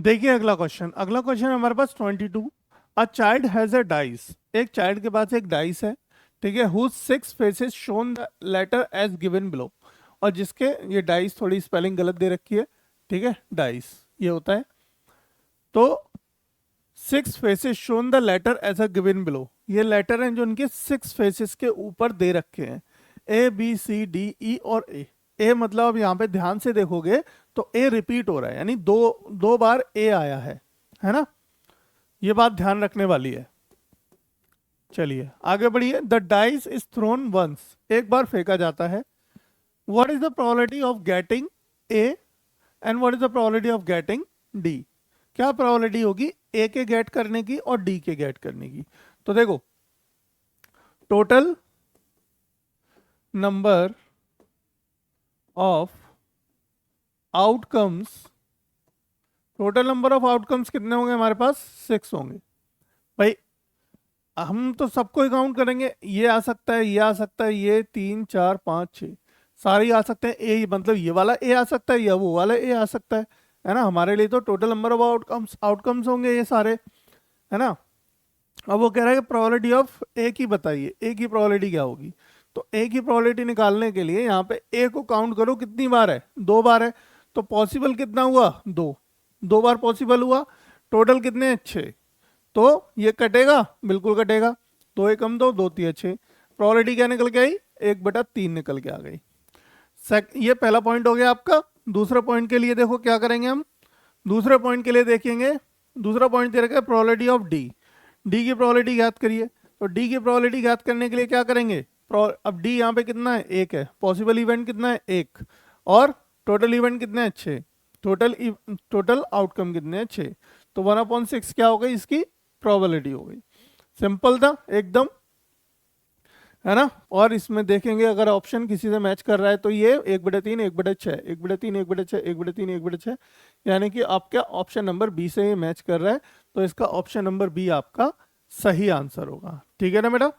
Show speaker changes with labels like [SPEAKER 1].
[SPEAKER 1] देखिए अगला क्वेश्चन है हमारे पास 22। A child has a dice, एक चाइल्ड के पास एक डाइस है, ठीक है, whose 6 faces shown the letter as given below, और जिसके, ये डाइस थोड़ी स्पेलिंग गलत दे रखी है, ठीक है, डाइस ये होता है, तो 6 faces shown the letter as a given below, ये लेटर हैं जो उनके 6 फेसेस के ऊपर दे रखे हैं, A B C D E और ए मतलब अब यहाँ पे ध्यान से देखोगे तो ए रिपीट हो रहा है, यानी दो दो बार ए आया है ना, ये बात ध्यान रखने वाली है। चलिए आगे बढ़िए। The dice is thrown once, एक बार फेंका जाता है। What is the probability of getting A and what is the probability of getting D, क्या प्रोबेबिलिटी होगी ए के गेट करने की और डी के गेट करने की। तो देखो, total number of outcomes, total number of outcomes कितने होंगे हमारे पास, 6 होंगे। भाई हम तो सबको ही काउंट करेंगे, ये आ सकता है, ये आ सकता है, ये 3 4 5 6 सारे ही आ सकते हैं। ए मतलब ये वाला ए आ सकता है या वो वाला ए आ सकता है ना। हमारे लिए तो टोटल नंबर ऑफ आउटकम्स होंगे ये सारे, है ना। अब वो कह रहा है कि प्रोबेबिलिटी ऑफ ए की बताइए, ए की प्रोबेबिलिटी क्या होगी। तो ए की प्रोबेबिलिटी निकालने के लिए यहाँ पे ए को काउंट करो, कितनी बार है, 2 बार है, तो पॉसिबल कितना हुआ, 2, 2 बार पॉसिबल हुआ, टोटल कितने हैं, 6, तो ये कटेगा, बिल्कुल कटेगा, 2 एकम 2, 2 3 6, प्रोबेबिलिटी क्या निकल के आई, 1/3 निकल के आ गई। ये पहला पॉइंट हो गया आपका। दूसरे पॉइंट के लिए देखो क्या करेंगे हम, दूसरे पॉइंट के लिए देखेंगे, दूसरा पॉइंट दे रखा है प्रोबेबिलिटी ऑफ डी, डी की प्रोबेबिलिटी ज्ञात करिए। तो डी की प्रोबेबिलिटी ज्ञात करने के लिए क्या करेंगे, अब डी यहाँ पे कितना है, 1 है, पॉसिबल इवेंट कितना है, 1, और टोटल इवेंट कितने हैं, 6, टोटल आउटकम कितने हैं, 6, तो 1/6 क्या हो गई, इसकी प्रोबेबिलिटी हो गई। सिंपल था एकदम, है ना। और इसमें देखेंगे अगर ऑप्शन किसी से मैच कर रहा है तो ये 1/3 1/6 1/3 1/6 1/3 1/6, यानी कि आपका ऑप्शन नंबर बी से ये मैच कर रहा है, तो इसका ऑप्शन नंबर बी आपका सही आंसर होगा। ठीक है ना बेटा।